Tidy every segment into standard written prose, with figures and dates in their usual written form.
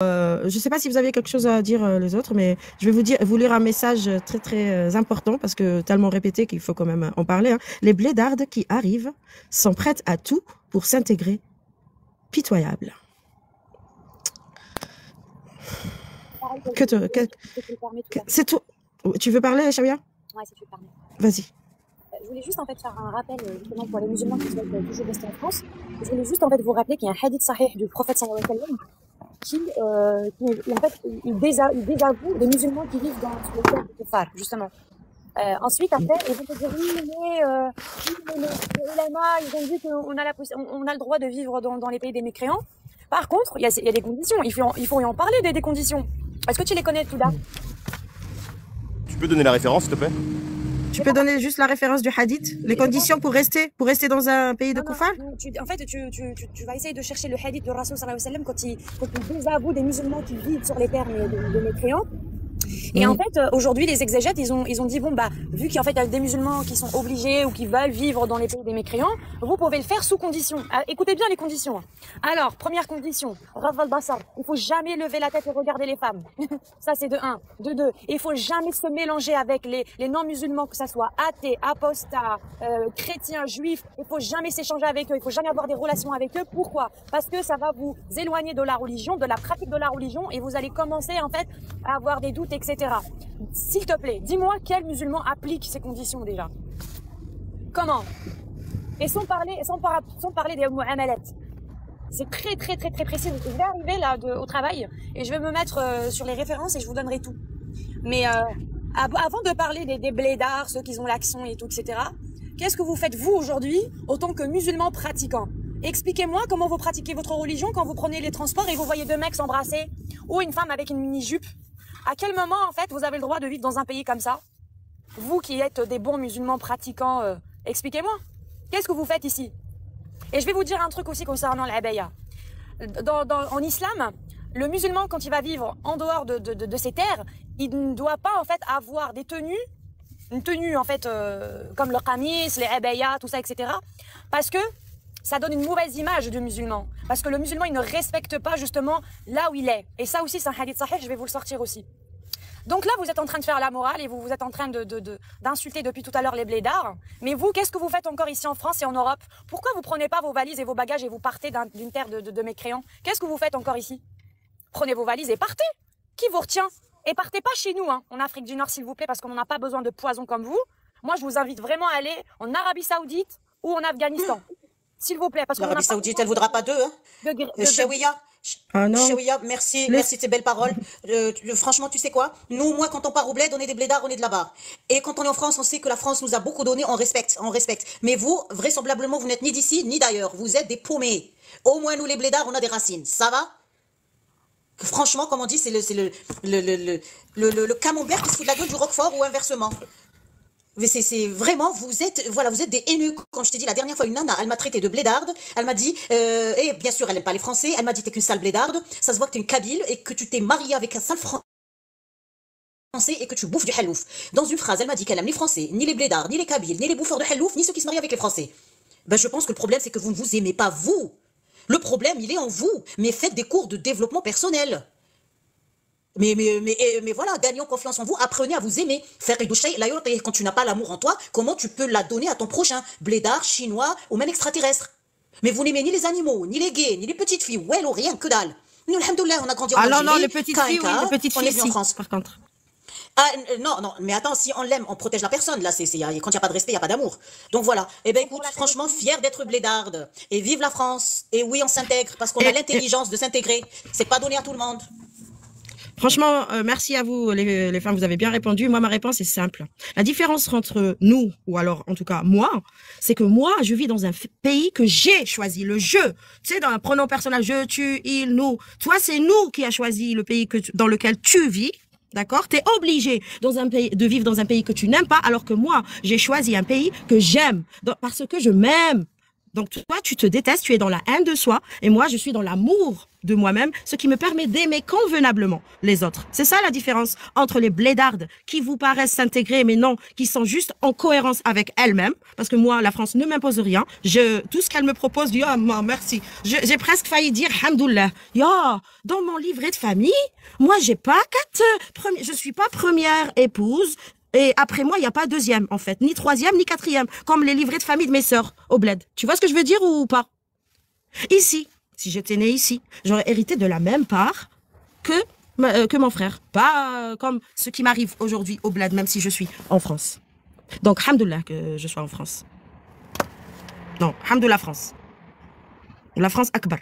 Je ne sais pas si vous avez quelque chose à dire les autres, mais je vais vous lire un message très très important parce que tellement répété qu'il faut quand même en parler. Hein. Les blédardes qui arrivent sont prêtes à tout pour s'intégrer. Pitoyable. C'est tout. Tu veux parler, Chawia? Ouais, si tu veux parler. Vas-y. Je voulais juste en fait faire un rappel justement pour les musulmans qui souhaitent toujours rester en France. Je voulais juste en fait vous rappeler qu'il y a un hadith sahih du prophète sallallahu alayhi wa sallam qui en fait il désavoue les musulmans qui vivent dans le terre de Kufar, justement. Ensuite, après, ils vont te dire oui, mais les ulama, ils ont dit qu'on a le droit de vivre dans les pays des mécréants. Par contre, il y a des conditions. Il faut y en parler des conditions. Est-ce que tu les connais, Touda? Tu peux donner la référence, s'il te plaît? Tu peux donner juste la référence du hadith, les conditions pour rester dans un pays de Kufar? En fait, tu vas essayer de chercher le hadith de Rasul sallallahu alayhi wa sallam quand il désavoue des musulmans qui vivent sur les terres de mécréants. Et en fait, aujourd'hui, les exégètes, ils ont dit, bon, bah, vu qu'en fait, il y a des musulmans qui sont obligés ou qui veulent vivre dans les pays des mécréants, vous pouvez le faire sous condition. Écoutez bien les conditions. Alors, première condition, Rafal Bassar, il faut jamais lever la tête et regarder les femmes. Ça, c'est de 1. De 2, il faut jamais se mélanger avec les non-musulmans, que ça soit athées, apostats, chrétiens, juifs. Il faut jamais s'échanger avec eux, il faut jamais avoir des relations avec eux. Pourquoi? Parce que ça va vous éloigner de la religion, de la pratique de la religion, et vous allez commencer, en fait, à avoir des doutes, etc. S'il te plaît, dis-moi quel musulman applique ces conditions déjà. Comment? Et sans parler des mu'amalat. C'est très très très très précis. Je vais arriver là au travail et je vais me mettre sur les références et je vous donnerai tout. Mais avant de parler des blédards, ceux qui ont l'accent et tout, etc. Qu'est-ce que vous faites vous aujourd'hui autant que musulmans pratiquants? Expliquez-moi comment vous pratiquez votre religion quand vous prenez les transports et vous voyez 2 mecs s'embrasser ou une femme avec une mini-jupe. À quel moment, en fait, vous avez le droit de vivre dans un pays comme ça? Vous qui êtes des bons musulmans pratiquants, expliquez-moi. Qu'est-ce que vous faites ici? Et je vais vous dire un truc aussi concernant l'abaya. En islam, le musulman, quand il va vivre en dehors de ses terres, il ne doit pas, en fait, avoir des tenues, une tenue, en fait, comme le qamis, les abaya, tout ça, etc. Parce que ça donne une mauvaise image du musulman. Parce que le musulman, il ne respecte pas justement là où il est. Et ça aussi, c'est un hadith sahih, je vais vous le sortir aussi. Donc là, vous êtes en train de faire la morale et vous êtes en train d'insulter depuis tout à l'heure les blédards. Mais vous, qu'est-ce que vous faites encore ici en France et en Europe? Pourquoi vous prenez pas vos valises et vos bagages et vous partez d'une terre de mécréants? Qu'est-ce que vous faites encore ici? Prenez vos valises et partez. Qui vous retient? Et partez pas chez nous, hein, en Afrique du Nord, s'il vous plaît, parce qu'on n'a pas besoin de poison comme vous. Moi, je vous invite vraiment à aller en Arabie Saoudite ou en Afghanistan. S'il vous plaît, parce que l'Arabie Saoudite, elle voudra pas d'eux, hein. Chawia, Chawia, merci de tes belles paroles. Franchement, tu sais quoi? Nous, moi, quand on part au bled, on est des blédards, on est de là-bas. Et quand on est en France, on sait que la France nous a beaucoup donné, on respecte, on respecte. Mais vous, vraisemblablement, vous n'êtes ni d'ici, ni d'ailleurs. Vous êtes des paumés. Au moins, nous, les blédards, on a des racines. Ça va? Franchement, comme on dit, c'est le camembert qui se fout de la gueule du roquefort ou inversement. Mais c'est vraiment, vous êtes des haineux. Quand je t'ai dit la dernière fois, une nana, elle m'a traité de blédarde. Elle m'a dit, et bien sûr, elle n'aime pas les Français. Elle m'a dit, t'es qu'une sale blédarde. Ça se voit que t'es une Kabyle et que tu t'es mariée avec un sale Français et que tu bouffes du halouf. Dans une phrase, elle m'a dit qu'elle aime les Français, ni les blédards, ni les Kabyles, ni les bouffeurs de halouf, ni ceux qui se marient avec les Français. Ben, je pense que le problème, c'est que vous ne vous aimez pas, vous. Le problème, il est en vous. Mais faites des cours de développement personnel. Mais voilà, gagnons confiance en vous, apprenez à vous aimer. Quand tu n'as pas l'amour en toi, comment tu peux la donner à ton prochain? Blédard, chinois ou même extraterrestre. Mais vous n'aimez ni les animaux, ni les gays, ni les petites filles. Ouais, ou rien, que dalle. Nous, alhamdoulilah, on a grandi en Algérie. Ah non, les petites filles, oui, les petites filles, en France. Par contre. Ah, non, mais attends, si on l'aime, on protège la personne. Là, quand il n'y a pas de respect, il n'y a pas d'amour. Donc voilà. Eh ben écoute, franchement, fier d'être blédarde. Et vive la France. Et oui, on s'intègre, parce qu'on a l'intelligence de s'intégrer. C'est pas donné à tout le monde. Franchement, merci à vous les femmes, vous avez bien répondu. Moi, ma réponse est simple. La différence entre nous, ou alors en tout cas moi, c'est que moi, je vis dans un pays que j'ai choisi, le je. Tu sais, dans un pronom personnel, je, tu, il, nous. Toi, c'est nous qui a choisi le pays dans lequel tu vis. D'accord? T'es obligé de vivre dans un pays que tu n'aimes pas, alors que moi, j'ai choisi un pays que j'aime, parce que je m'aime. Donc toi, tu te détestes, tu es dans la haine de soi, et moi, je suis dans l'amour de moi-même, ce qui me permet d'aimer convenablement les autres. C'est ça la différence entre les blédardes qui vous paraissent s'intégrer, mais non, qui sont juste en cohérence avec elles-mêmes, parce que moi, la France ne m'impose rien. Tout ce qu'elle me propose, ah, merci. J'ai presque failli dire, hamdoullah, dans mon livret de famille, moi, j'ai pas je suis pas première épouse, et après moi, il n'y a pas deuxième, en fait, ni troisième, ni quatrième, comme les livrets de famille de mes sœurs au bled. Tu vois ce que je veux dire ou pas? Ici, si j'étais née ici, j'aurais hérité de la même part que mon frère. Pas comme ce qui m'arrive aujourd'hui au bled, même si je suis en France. Donc, hamdoullah que je sois en France. Non, hamdoullah France. La France akbar.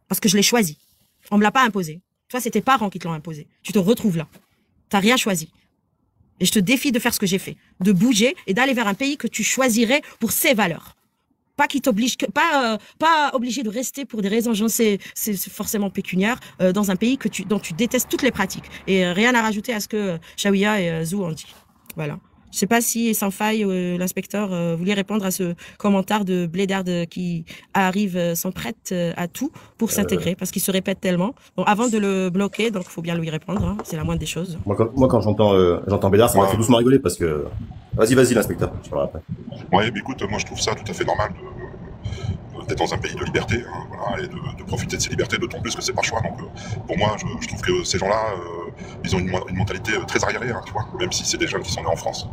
Parce que je l'ai choisi. On me l'a pas imposé. Toi, c'est tes parents qui te l'ont imposé. Tu te retrouves là. T'as rien choisi. Et je te défie de faire ce que j'ai fait. De bouger et d'aller vers un pays que tu choisirais pour ses valeurs. Pas qui t'oblige, pas obligé de rester pour des raisons, c'est forcément pécuniaires, dans un pays dont tu détestes toutes les pratiques. Et rien à rajouter à ce que Chaouia et Zou ont dit. Voilà. Je sais pas si sans faille l'inspecteur voulait répondre à ce commentaire de blédard qui arrive sont prêtes à tout pour s'intégrer parce qu'il se répète tellement. Bon, avant de le bloquer, donc faut bien lui répondre. Hein, c'est la moindre des choses. Moi quand j'entends blédard, ça m'a fait doucement rigoler parce que vas-y l'inspecteur. Je parlerai après. Ouais, mais écoute, moi je trouve ça tout à fait normal d'être dans un pays de liberté, hein, voilà, et de profiter de ces libertés, d'autant plus que c'est par choix. Donc pour moi, je trouve que ces gens-là, ils ont une mentalité très arriérée, hein, tu vois, même si c'est des jeunes qui sont nés en France.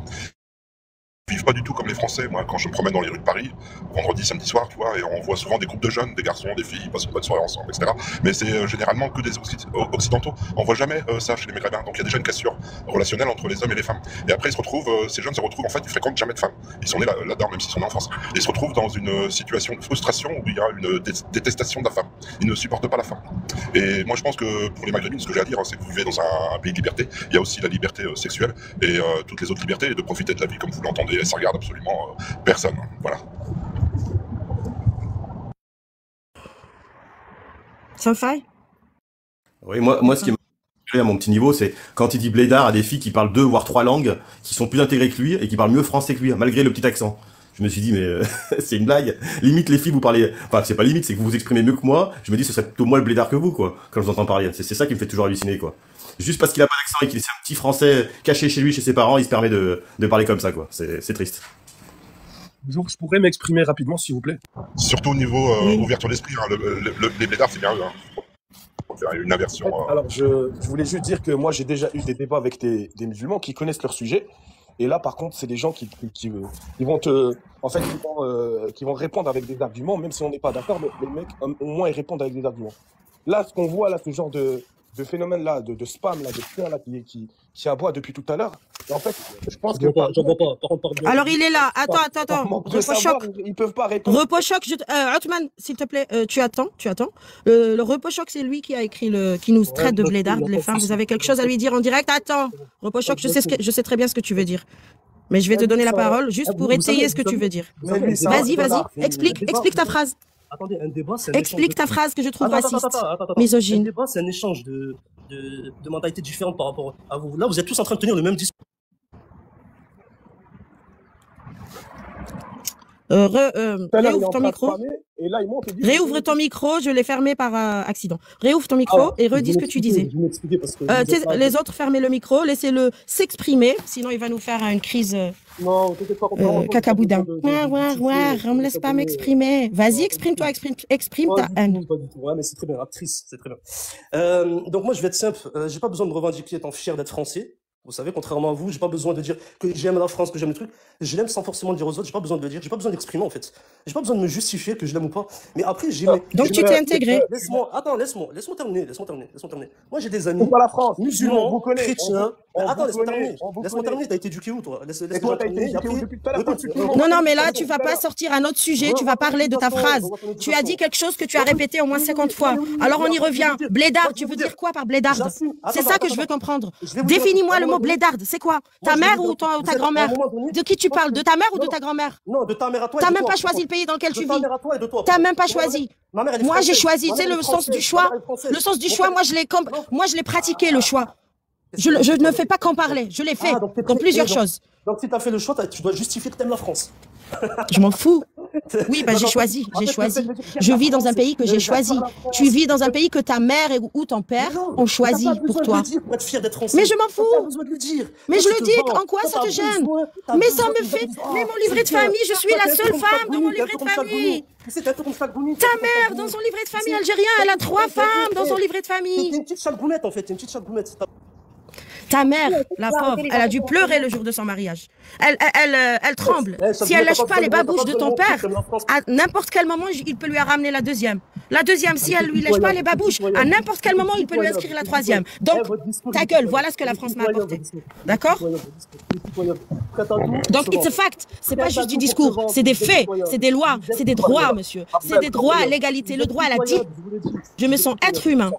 Ils vivent pas du tout comme les Français. Moi, quand je me promène dans les rues de Paris, vendredi, samedi soir, tu vois, et on voit souvent des groupes de jeunes, des garçons, des filles, ils passent une bonne soirée ensemble, etc. Mais c'est généralement que des occidentaux. On voit jamais ça chez les Maghrébins. Donc il y a déjà une cassure relationnelle entre les hommes et les femmes. Et après, ces jeunes se retrouvent, en fait, ils fréquentent jamais de femmes. Ils sont nés là-dedans, même s'ils sont nés en France. Et ils se retrouvent dans une situation de frustration où il y a une détestation de la femme. Ils ne supportent pas la femme. Et moi, je pense que pour les Maghrébins, ce que j'ai à dire, c'est que vous vivez dans un pays de liberté. Il y a aussi la liberté sexuelle et toutes les autres libertés, et de profiter de la vie comme vous l'entendez. Et ça regarde absolument personne. Voilà. Sans faille. Oui, moi, ce qui est à mon petit niveau, c'est quand il dit blédard à des filles qui parlent 2 voire 3 langues, qui sont plus intégrées que lui et qui parlent mieux français que lui, malgré le petit accent. Je me suis dit, mais c'est une blague. Limite, les filles, vous parlez... Enfin, c'est pas limite, c'est que vous vous exprimez mieux que moi. Je me dis, ce serait plutôt moi le blédard que vous, quoi, quand je vous entends parler. C'est ça qui me fait toujours halluciner, quoi. Juste parce qu'il a pas d'accent et qu'il est un petit français caché chez lui, chez ses parents, il se permet de parler comme ça, quoi. C'est triste. Bonjour, je pourrais m'exprimer rapidement, s'il vous plaît. Surtout au niveau ouverture d'esprit, hein, les blédards, c'est bien eux. Hein. Faut faire une inversion. Alors, je voulais juste dire que moi, j'ai déjà eu des débats avec des musulmans qui connaissent leur sujet. Et là, par contre, c'est des gens qui vont qui vont répondre avec des arguments, même si on n'est pas d'accord, mais les mecs, au moins, ils répondent avec des arguments. Là, ce qu'on voit, là, ce genre de phénomène-là, de spam, là, de chien, là, qui aboie depuis tout à l'heure. Et en fait, je pense que... J'en vois pas. Alors, il est là. Attends. Repochoc. Ils peuvent pas répondre. Repochoc, Othman, s'il te plaît, tu attends. Le Repochoc, c'est lui qui a écrit qui nous traite de blédards, les femmes. Vous avez quelque chose à lui dire en direct? Attends. Repochoc, je sais très bien ce que tu veux dire. Mais je vais te donner la parole juste pour étayer ce que tu veux dire. Vas-y. Explique ta phrase. Attendez, un débat, c'est explique ta phrase que je trouve raciste, misogyne. Un débat, c'est un échange de mentalités différentes par rapport à vous. Là, vous êtes tous en train de tenir le même discours. Réouvre ton micro. Réouvre ton micro, je l'ai fermé par accident. Réouvre ton micro et redis ce que tu disais. Les autres, fermez le micro, laissez-le s'exprimer, sinon il va nous faire une crise cacaboudin. On me laisse pas m'exprimer. Vas-y, exprime-toi, exprime ta haine. Ouais, mais c'est très bien, actrice, c'est très bien. Donc moi, je vais être simple. J'ai pas besoin de me revendiquer étant fier d'être français. Vous savez, contrairement à vous, j'ai pas besoin de dire que j'aime la France, que j'aime le truc. Je l'aime sans forcément le dire aux autres. J'ai pas besoin de le dire. J'ai pas besoin d'exprimer, en fait. J'ai pas besoin de me justifier que je l'aime ou pas. Mais après, donc tu t'es intégré. Laisse-moi terminer. Moi, j'ai des amis. Musulmans, chrétiens. Attends, laisse-moi terminer. T'as été éduqué où, toi? Laisse-moi terminer. Non, mais là, tu vas pas sortir un autre sujet. Tu vas parler de ta phrase. Tu as dit quelque chose que tu as répété au moins 50 fois. Alors, on y revient. Blédard, tu veux dire quoi par blédard? C'est ça que je veux comprendre. Définis-moi le mot blédarde, c'est quoi? Ta mère ou ta grand-mère? De qui tu parles? De ta mère ou de ta grand-mère? Non, de ta mère à toi. T'as même pas choisi le pays dans lequel tu vis. T'as même pas choisi. Moi, j'ai choisi. Tu sais, le sens du choix. Le sens du choix, moi, je l'ai pratiqué, le choix. Je ne fais pas qu'en parler, je l'ai fait dans plusieurs choses. Donc si tu as fait le choix, tu dois justifier que tu aimes la France. Je m'en fous. Oui, bah j'ai choisi. Je vis dans un pays que j'ai choisi. Tu vis dans un pays que ta mère ou ton père ont choisi pour toi. Mais je m'en fous. Mais je le dis, en quoi ça te gêne? Mais ça me fait... Mais mon livret de famille, je suis la seule femme dans mon livret de famille. Ta mère, dans son livret de famille algérien, elle a 3 femmes dans son livret de famille. T'es une petite chalgoumette en fait, t'es une petite chalgoumette. Ta mère, la pauvre, elle a dû pleurer le jour de son mariage. Elle tremble. Si elle lâche pas les babouches de ton père, à n'importe quel moment, il peut lui ramener la deuxième. La deuxième, si elle lui lâche pas les babouches, à n'importe quel moment, il peut lui inscrire la troisième. Donc, ta gueule, voilà ce que la France m'a apporté. D'accord? Donc, it's a fact. C'est pas juste du discours, c'est des faits, c'est des lois, c'est des droits, monsieur. C'est des droits, l'égalité, le droit à la vie. Je me sens être humain.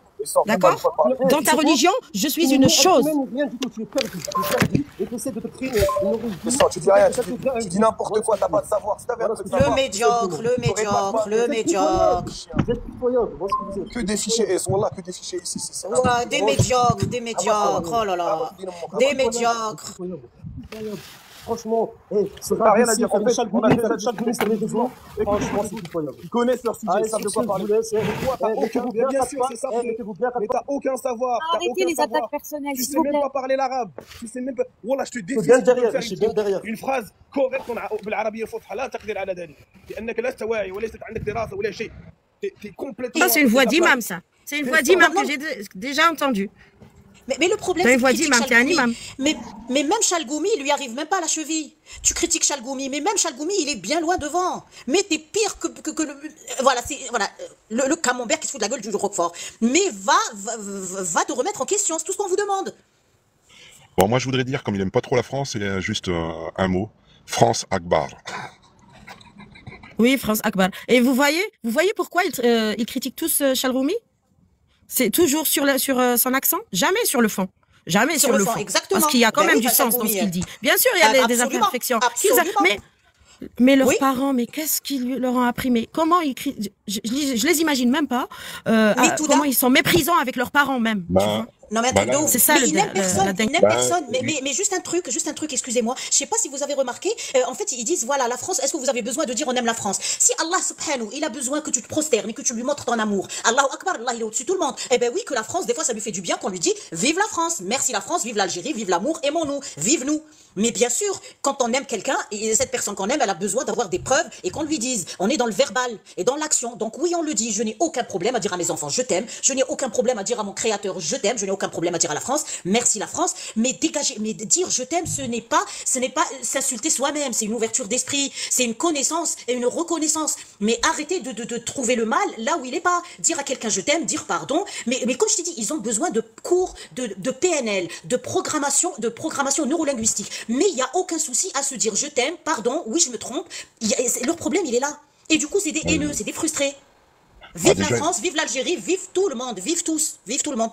D'accord? Dans ta religion, je suis une chose. Tu dis rien, tu dis n'importe quoi, t'as pas de savoir. Le médiocre. Que des fichiers, et sont là, que des fichiers ici. Ouais, des médiocres, oh là là. Des médiocres. Franchement, c'est pas rien à dire. En fait, on a déjà chaque ministre des besoins. Franchement, c'est incroyable. Ils connaissent leur sujet, ils savent de quoi parler. Bien sûr, c'est ça. Mais t'as aucun savoir. Arrêtez les attaques personnelles. Tu sais même pas parler l'arabe. Tu sais même pas. Voilà, je te défie de faire une phrase correcte بالعربية الفصحى لا تقدر على ذلك لأنك لست واعي وليست عندك دراسة ولا شيء. T'es complètement. C'est une voix d'imam, ça. C'est une voix d'imam que j'ai déjà entendue. Mais le problème, c'est mais même Chalgoumi, il lui arrive même pas à la cheville. Tu critiques Chalgoumi, mais même Chalgoumi, il est bien loin devant. Mais t'es pire que le... Voilà, c'est le camembert qui se fout de la gueule du Roquefort. Mais va te remettre en question, c'est tout ce qu'on vous demande. Bon, moi, je voudrais dire, comme il aime pas trop la France, il y a juste un mot. France Akbar. Oui, France Akbar. Et vous voyez pourquoi ils critiquent tous Chalgoumi? C'est toujours sur son accent, jamais sur le fond. Jamais sur le fond. Exactement. Parce qu'il y a quand même du sens dans ce qu'il dit. Bien sûr, il y a des imperfections. Mais leurs parents, mais qu'est-ce qu'ils leur ont appris? Mais comment ils je les imagine même pas. Comment ils sont méprisants avec leurs parents même. Non mais c'est ça il n'aime personne. Mais juste un truc, excusez-moi. Je sais pas si vous avez remarqué, en fait ils disent voilà la France, est-ce que vous avez besoin de dire on aime la France? Si Allah subhanahu, il a besoin que tu te prosternes et que tu lui montres ton amour. Allahu Akbar, Allah il est au-dessus de tout le monde. Eh ben oui, que la France, des fois ça lui fait du bien qu'on lui dit vive la France, merci la France, vive l'Algérie, vive l'amour, aimons-nous, vive nous. Mais bien sûr, quand on aime quelqu'un, et cette personne qu'on aime, elle a besoin d'avoir des preuves et qu'on lui dise. On est dans le verbal et dans l'action. Donc oui, on le dit. Je n'ai aucun problème à dire à mes enfants, je t'aime. Je n'ai aucun problème à dire à mon créateur, je t'aime. Je n'ai aucun problème à dire à la France, merci la France. Mais dégager, mais dire je t'aime, ce n'est pas s'insulter soi-même. C'est une ouverture d'esprit, c'est une connaissance et une reconnaissance. Mais arrêtez de trouver le mal là où il n'est pas. Dire à quelqu'un je t'aime, dire pardon. Mais comme je t'ai dit, ils ont besoin de cours de PNL, de programmation neurolinguistique. Mais il n'y a aucun souci à se dire je t'aime, pardon, oui je me trompe. Leur problème il est là. Et du coup c'est des haineux, c'est des frustrés. Vive la France, vive l'Algérie, vive tout le monde, vive tous, vive tout le monde.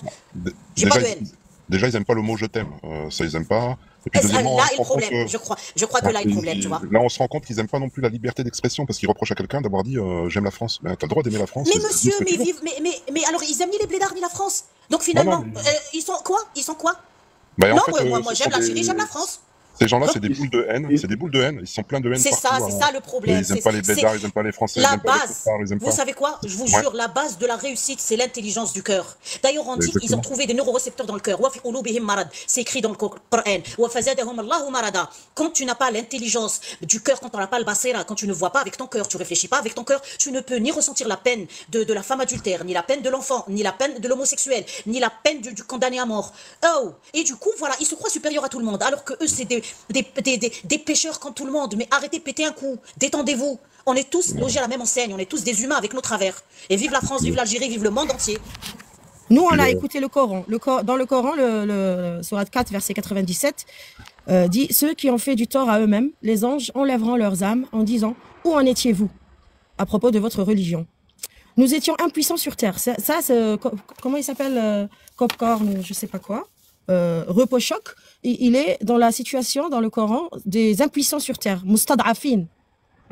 J'ai pas de haine. Déjà ils aiment pas le mot je t'aime, ça ils aiment pas. Et puis, là est le problème, je crois que là est le problème, tu vois. Là on se rend compte qu'ils aiment pas non plus la liberté d'expression parce qu'ils reprochent à quelqu'un d'avoir dit j'aime la France. Mais t'as le droit d'aimer la France. Mais monsieur, mais alors ils aiment ni les blédards ni la France. Donc finalement, ils sont quoi? Bah, non, moi j'aime l'Algérie, j'aime la France. Ces gens-là, c'est des boules de haine. C'est des boules de haine. Ils sont pleins de haine. C'est ça le problème. Ils n'aiment pas les blédards, ils n'aiment pas les Français. La base, vous savez quoi? Je vous jure, la base de la réussite, c'est l'intelligence du cœur. D'ailleurs, on dit qu'ils ont trouvé des neurorécepteurs dans le cœur. C'est écrit dans le Coran. Quand tu n'as pas l'intelligence du cœur, quand on n'a pas le basira, quand tu ne vois pas avec ton cœur, tu réfléchis pas avec ton cœur, tu ne peux ni ressentir la peine de la femme adultère, ni la peine de l'enfant, ni la peine de l'homosexuel, ni la peine du condamné à mort. Oh! Et du coup, voilà, ils se croient supérieurs à tout le monde, alors que eux, c'est des pêcheurs comme tout le monde. Mais arrêtez de péter un coup, détendez-vous. On est tous logés à la même enseigne, on est tous des humains avec nos travers. Et vive la France, vive l'Algérie, vive le monde entier. Nous, on a écouté le Coran. Dans le Coran, le Surat 4, verset 97, dit « Ceux qui ont fait du tort à eux-mêmes, les anges enlèveront leurs âmes en disant « Où en étiez-vous » à propos de votre religion. Nous étions impuissants sur terre. Comment il s'appelle Popcorn, je sais pas quoi. Repos choc, il est dans la situation dans le Coran des impuissants sur terre, mustad'afin.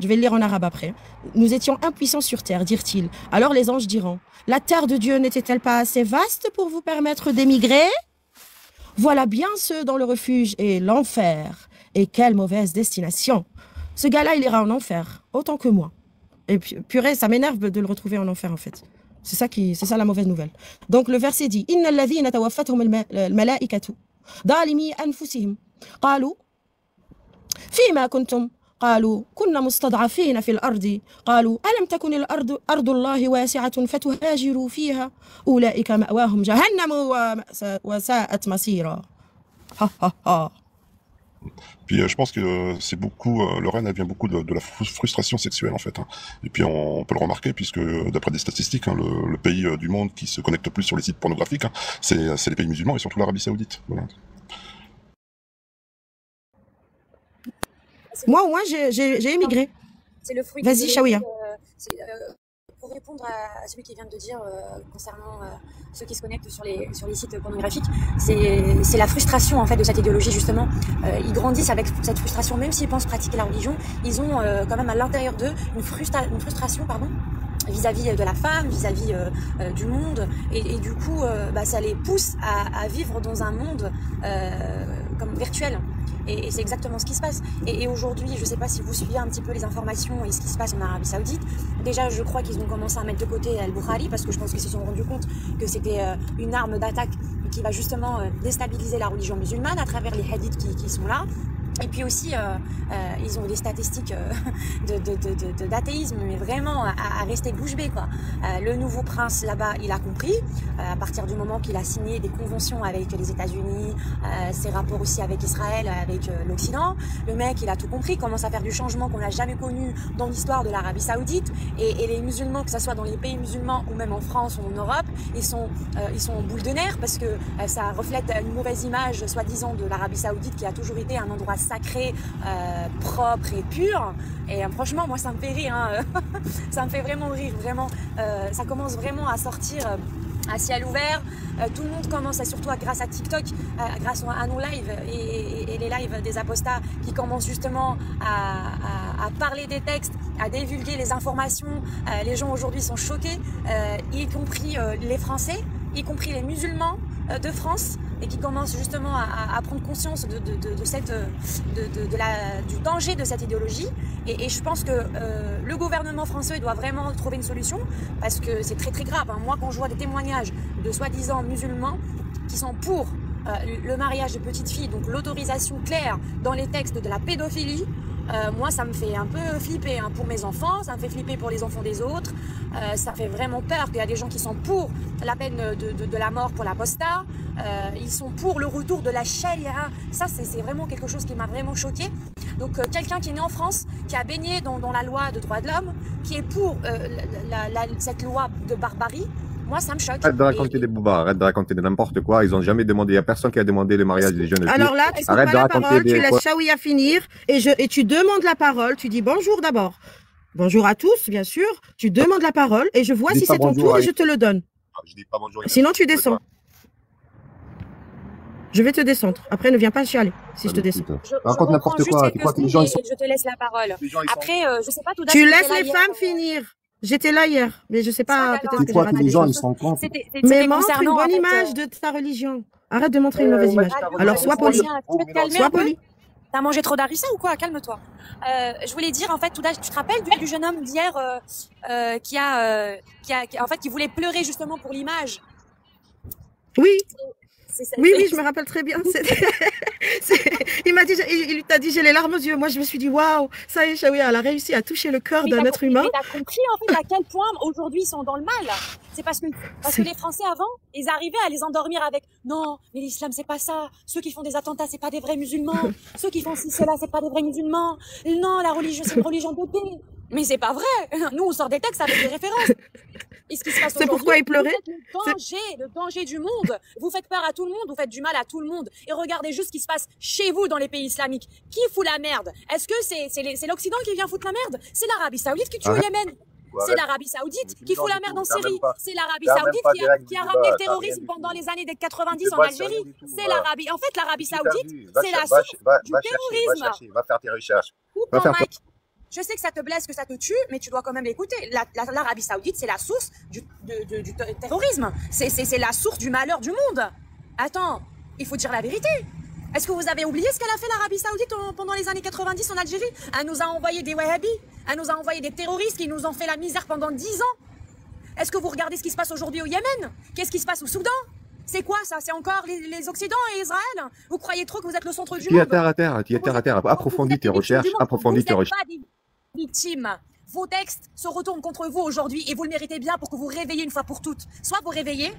Je vais le lire en arabe après. Nous étions impuissants sur terre, dirent-ils. Alors les anges diront, la terre de Dieu n'était-elle pas assez vaste pour vous permettre d'émigrer? Voilà bien ceux dont le refuge est l'enfer. Et quelle mauvaise destination. Ce gars-là, il ira en enfer, autant que moi. Et purée, ça m'énerve de le retrouver en enfer, en fait. C'est ça la mauvaise nouvelle. Donc le verset dit « Inna alladhina tawaffatuhum al-malaikatu ظالمي أنفسهم قالوا فيما كنتم قالوا كنا مستضعفين في الأرض قالوا ألم تكن أرض الله واسعة فتهاجروا فيها أولئك مأواهم جهنم وساءت مصيرا. Puis je pense que c'est beaucoup, Lorraine, elle vient beaucoup de la frustration sexuelle en fait. Hein. Et puis on peut le remarquer puisque d'après des statistiques, hein, le pays du monde qui se connecte plus sur les sites pornographiques, hein, c'est les pays musulmans et surtout l'Arabie Saoudite. Voilà. Moi, au moins, j'ai émigré. C'est le fruit. Vas-y, Chaouia. Pour répondre à celui qui vient de dire concernant ceux qui se connectent sur les sites pornographiques, c'est la frustration en fait de cette idéologie justement. Ils grandissent avec cette frustration, même s'ils pensent pratiquer la religion, ils ont quand même à l'intérieur d'eux une frustration vis-à-vis de la femme, vis-à-vis du monde, et du coup ça les pousse à vivre dans un monde comme virtuel. Et c'est exactement ce qui se passe. Et aujourd'hui, je ne sais pas si vous suivez un petit peu les informations et ce qui se passe en Arabie Saoudite. Déjà, je crois qu'ils ont commencé à mettre de côté Al-Bukhari parce que je pense qu'ils se sont rendus compte que c'était une arme d'attaque qui va justement déstabiliser la religion musulmane à travers les hadiths qui sont là. Et puis aussi, ils ont des statistiques d'athéisme, mais vraiment à rester bouche bée, quoi. Le nouveau prince là-bas, il a compris, à partir du moment qu'il a signé des conventions avec les États-Unis, ses rapports aussi avec Israël, avec l'Occident. Le mec, il a tout compris, commence à faire du changement qu'on n'a jamais connu dans l'histoire de l'Arabie Saoudite. Et les musulmans, que ce soit dans les pays musulmans ou même en France ou en Europe, ils sont en boule de nerfs parce que ça reflète une mauvaise image, soi-disant, de l'Arabie Saoudite qui a toujours été un endroit sacré, propre et pur. Et franchement, moi, ça me fait rire. Hein. Ça me fait vraiment rire. Vraiment, ça commence vraiment à sortir à ciel ouvert. Tout le monde commence, surtout grâce à TikTok, grâce à nos lives et les lives des apostats qui commencent justement à parler des textes, à divulguer les informations. Les gens aujourd'hui sont choqués, y compris les Français, y compris les musulmans de France, et qui commencent justement à prendre conscience du danger de cette idéologie. Et je pense que le gouvernement français doit vraiment trouver une solution, parce que c'est très très grave. Hein. Moi, quand je vois des témoignages de soi-disant musulmans qui sont pour le mariage de petites filles, donc l'autorisation claire dans les textes de la pédophilie, moi, ça me fait un peu flipper hein, pour mes enfants, ça me fait flipper pour les enfants des autres. Ça fait vraiment peur qu'il y a des gens qui sont pour la peine de la mort pour l'apostat. Ils sont pour le retour de la charia. Ça, c'est vraiment quelque chose qui m'a vraiment choquée. Donc, quelqu'un qui est né en France, qui a baigné dans la loi de droits de l'homme, qui est pour cette loi de barbarie, moi, ça me choque. Arrête de raconter des boubas, arrête de raconter n'importe quoi. Ils ont jamais demandé, il n'y a personne qui a demandé le mariage des jeunes filles. Alors là, tu arrête de raconter tu laisses Chaouia finir et tu demandes la parole. Tu dis bonjour d'abord. Bonjour à tous, bien sûr. Tu demandes la parole et je vois si c'est ton tour et je te le donne. Je dis pas bonjour. Sinon, tu descends. Je vais te descendre. Après, ne viens pas chialer si je te descends. Raconte n'importe quoi. Tu crois que les gens, ils sont... Je te laisse la parole. Après, je sais pas tout Tu laisses les femmes finir. J'étais là hier, mais je sais pas, peut-être que j'ai raté les gens, ils sont cons. Mais montre une bonne image de ta religion. Arrête de montrer une mauvaise image. Alors, sois poli. Sois poli. T'as mangé trop d'harissa ou quoi? Calme-toi. Je voulais dire, en fait, tu te rappelles du jeune homme d'hier qui voulait pleurer justement pour l'image? Oui. Oui, je me rappelle très bien. Il t'a dit j'ai les larmes aux yeux. Moi, je me suis dit waouh, ça y est, Chaouia, elle a réussi à toucher le cœur d'un être humain. Mais t'as compris en fait à quel point aujourd'hui ils sont dans le mal. C'est parce que les Français avant, ils arrivaient à les endormir avec non, mais l'islam c'est pas ça. Ceux qui font des attentats c'est pas des vrais musulmans. Ceux qui font ci cela c'est pas des vrais musulmans. Non, la religion c'est une religion de paix. Mais c'est pas vrai. Nous on sort des textes avec des références. Et ce qui se passe c'est pourquoi il pleurait. Le danger du monde. Vous faites peur à tout le monde, vous faites du mal à tout le monde. Et regardez juste ce qui se passe chez vous dans les pays islamiques. Qui fout la merde? Est-ce que c'est l'Occident qui vient foutre la merde? C'est l'Arabie Saoudite qui tue au Yémen. C'est l'Arabie Saoudite qui fout la merde en Syrie. C'est l'Arabie Saoudite qui a ramené le terrorisme pendant les années des 90 en Algérie. C'est l'Arabie. En fait, l'Arabie Saoudite, c'est la source du terrorisme. Va faire tes recherches. Je sais que ça te blesse, que ça te tue, mais tu dois quand même l'écouter. L'Arabie Saoudite, c'est la source du terrorisme. C'est la source du malheur du monde. Attends, Il faut dire la vérité. Est-ce que vous avez oublié ce qu'elle a fait l'Arabie Saoudite pendant les années 90 en Algérie? Elle nous a envoyé des wahhabis, elle nous a envoyé des terroristes qui nous ont fait la misère pendant 10 ans. Est-ce que vous regardez ce qui se passe aujourd'hui au Yémen? Qu'est-ce qui se passe au Soudan? C'est quoi ça? C'est encore les Occidents et Israël? Vous croyez trop que vous êtes le centre du monde? Tu es terre à terre. Approfondis tes recherches, approfondis tes recherches. Vous n'êtes pas des victimes. Vos textes se retournent contre vous aujourd'hui et vous le méritez bien pour que vous réveillez une fois pour toutes. Soit vous réveillez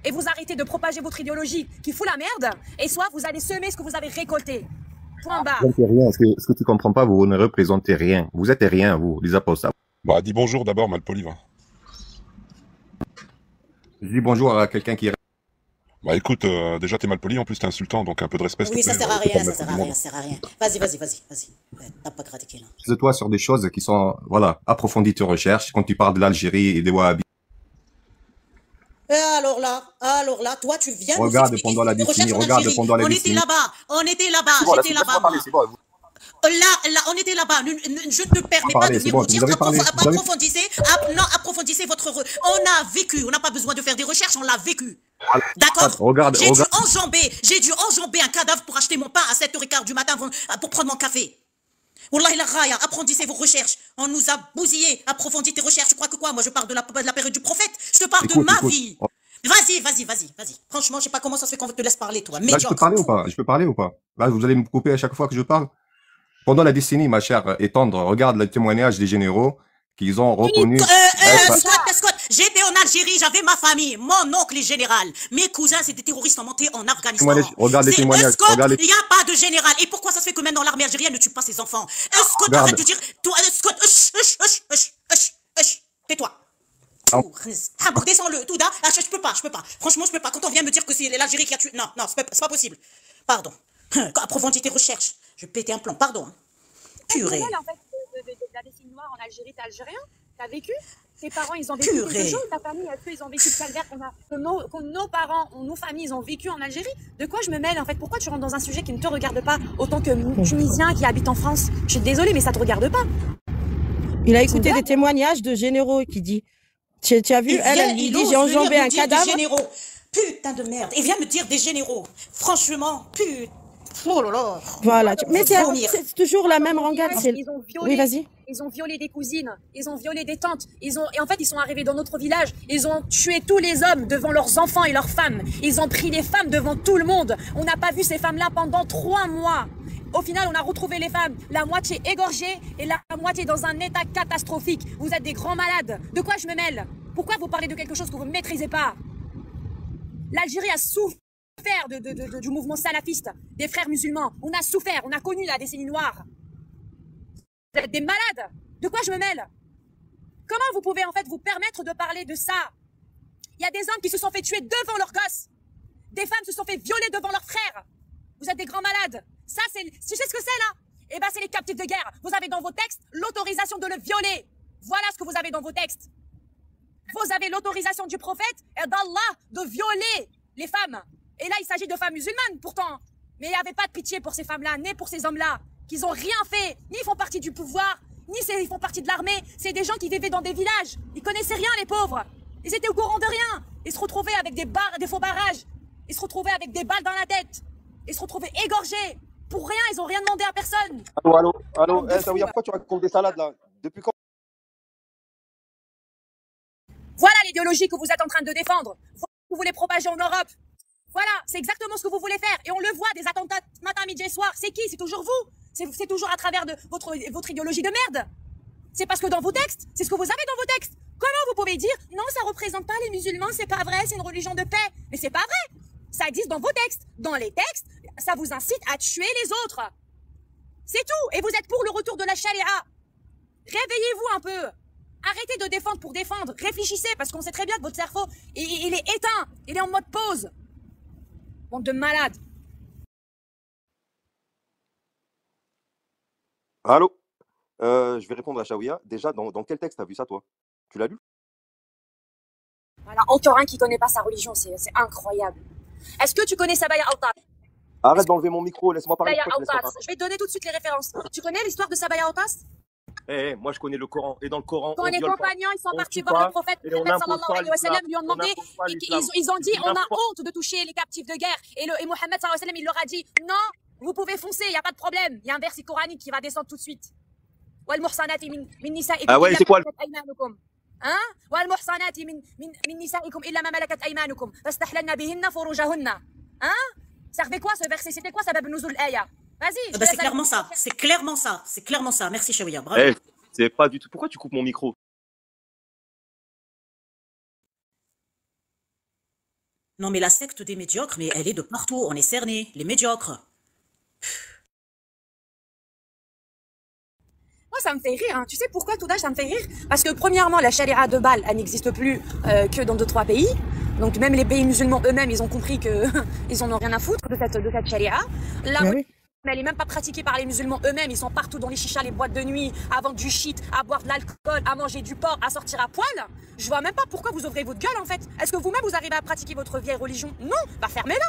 et vous arrêtez de propager votre idéologie qui fout la merde, et soit vous allez semer ce que vous avez récolté. Point barre. Rien. Ce que tu comprends pas, vous ne représentez rien. Vous êtes rien, vous, les apôtres. Bah, dis bonjour d'abord, malpoli. Je dis bonjour à quelqu'un qui... Bah écoute, déjà t'es malpoli, en plus t'es insultant, donc un peu de respect. Oui, ça sert à rien, ça sert à rien. Vas-y. T'as pas critiqué là. C'est toi sur des choses qui sont, voilà, approfondis tes recherches. Quand tu parles de l'Algérie et des Wahhabis. Alors là, toi tu viens regarde nous pendant la décennie, regarde pendant la décennie. On était là-bas, j'étais là-bas. Là, on était là-bas. Je ne te permets pas de venir nous dire approfondissez votre... On a vécu, on n'a pas besoin de faire des recherches, on l'a vécu. D'accord? J'ai dû enjamber un cadavre pour acheter mon pain à 7h15 du matin pour prendre mon café. Wallahi la raya, approfondissez vos recherches. On nous a bousillés. Approfondis tes recherches. Tu crois que quoi? Moi, je parle de la période du prophète. Je te parle de ma vie. Vas-y. Franchement, je sais pas comment ça se fait qu'on te laisse parler, toi. Là, je peux parler ou pas? Là, vous allez me couper à chaque fois que je parle. Pendant la décennie, ma chère et tendre, regarde le témoignage des généraux qu'ils ont reconnu. Scott, j'étais en Algérie, j'avais ma famille, mon oncle est général, mes cousins c'est des terroristes montés en Afghanistan. Regarde les témoignages. Scott, il n'y a pas de général. Et pourquoi ça se fait que maintenant l'armée algérienne ne tue pas ses enfants? Scott, arrête de dire, toi, Scott, tais-toi. Descends-le, tout d'un. Je peux pas. Franchement, je peux pas. Quand on vient me dire que c'est l'Algérie qui a tué, non, c'est pas possible. Pardon. Approfondis tes recherches. Je vais péter un plomb, pardon. Purée. En fait, de la décennie noire en Algérie, t'es algérien? T'as vécu? Tes parents, ils ont vécu quelque chose? Ta famille, est-ce qu'ils ont vécu le calvaire que nos parents, nos familles, ils ont vécu en Algérie? De quoi je me mêle, en fait? Pourquoi tu rentres dans un sujet qui ne te regarde pas autant que Tunisien qui habite en France? Je suis désolée, mais ça te regarde pas. Il a écouté des témoignages de généraux qui dit... Tu as vu, elle dit, j'ai enjambé un cadavre. Putain de merde. Et vient me dire des généraux. Franchement, putain. Oh là là. Voilà. Mais c'est toujours la même rengaine. Oui, vas-y. Ils ont violé des cousines, ils ont violé des tantes, et en fait ils sont arrivés dans notre village, ils ont tué tous les hommes devant leurs enfants et leurs femmes, ils ont pris les femmes devant tout le monde. On n'a pas vu ces femmes-là pendant 3 mois. Au final, on a retrouvé les femmes, la moitié égorgées et la moitié dans un état catastrophique. Vous êtes des grands malades. De quoi je me mêle? Pourquoi vous parlez de quelque chose que vous ne maîtrisez pas? L'Algérie a souffert du mouvement salafiste, des frères musulmans. On a souffert, on a connu la décennie noire. Vous êtes des malades. De quoi je me mêle? Comment vous pouvez en fait vous permettre de parler de ça? Il y a des hommes qui se sont fait tuer devant leurs gosses. Des femmes se sont fait violer devant leurs frères. Vous êtes des grands malades. Ça, tu sais ce que c'est là? Eh ben, c'est les captifs de guerre. Vous avez dans vos textes l'autorisation de le violer. Voilà ce que vous avez dans vos textes. Vous avez l'autorisation du prophète et d'Allah de violer les femmes. Et là, il s'agit de femmes musulmanes, pourtant. Mais il n'y avait pas de pitié pour ces femmes-là, ni pour ces hommes-là, qui n'ont rien fait. Ni ils font partie du pouvoir, ni ils font partie de l'armée. C'est des gens qui vivaient dans des villages. Ils connaissaient rien, les pauvres. Ils étaient au courant de rien. Ils se retrouvaient avec des faux barrages. Ils se retrouvaient avec des balles dans la tête. Ils se retrouvaient égorgés. Pour rien, ils n'ont rien demandé à personne. Allô, Saouya, pourquoi tu racontes des salades là? Depuis quand? Voilà l'idéologie que vous êtes en train de défendre. Vous voulez propager en Europe. Voilà, c'est exactement ce que vous voulez faire. Et on le voit, des attentats matin, midi et soir. C'est qui? C'est toujours vous. C'est toujours à travers de votre idéologie de merde. C'est parce que dans vos textes, c'est ce que vous avez dans vos textes. Comment vous pouvez dire, non, ça représente pas les musulmans, c'est pas vrai, c'est une religion de paix. Mais c'est pas vrai. Ça existe dans vos textes. Dans les textes, ça vous incite à tuer les autres. C'est tout. Et vous êtes pour le retour de la charia. Réveillez-vous un peu. Arrêtez de défendre pour défendre. Réfléchissez, parce qu'on sait très bien que votre cerveau, il est éteint. Il est en mode pause. Bande de malades. Allô, je vais répondre à Chaouia. Déjà, dans quel texte t'as vu ça, toi? Tu l'as lu? Voilà, encore un qui connaît pas sa religion, c'est incroyable. Est-ce que tu connais Sabaya Autas? Arrête d'enlever mon micro, laisse-moi parler. Sabaya Autas. Je vais te donner tout de suite les références. Tu connais l'histoire de Sabaya Autas? Moi, je connais le Coran. Et dans le Coran, quand les compagnons ils sont partis voir le prophète Mohammed sallallahu alayhi wa sallam, lui ont demandé, ils ont dit, on a honte de toucher les captifs de guerre. Et Mohammed sallallahu alayhi wa sallam, il leur a dit, non, vous pouvez foncer, il n'y a pas de problème. Il y a un verset coranique qui va descendre tout de suite. Ah ouais, c'est quoi hein? والمحصنات من نسائكم إلا ما ملكت أيمانكم فاستحللن بهن فروجهن. Hein? Ça servait quoi ce verset? C'était quoi ça bab nuzul aya? Vas-y. C'est clairement ça. C'est clairement ça. C'est clairement ça. Merci Chaouia. Bravo. C'est pas du tout. Pourquoi tu coupes mon micro? Non mais la secte des médiocres, mais elle est de partout. On est cernés. Les médiocres. Moi, ça me fait rire. Hein. Tu sais pourquoi tout d'âge ça me fait rire? Parce que premièrement, la charia de Bâle, elle n'existe plus que dans 2-3 pays. Donc même les pays musulmans eux-mêmes, ils ont compris que ils en ont rien à foutre de cette charia. Là, mais elle est même pas pratiquée par les musulmans eux-mêmes. Ils sont partout dans les chichas, les boîtes de nuit, à vendre du shit, à boire de l'alcool, à manger du porc, à sortir à poil. Je vois même pas pourquoi vous ouvrez votre gueule en fait. Est-ce que vous-même vous arrivez à pratiquer votre vieille religion? Non, bah fermez-la.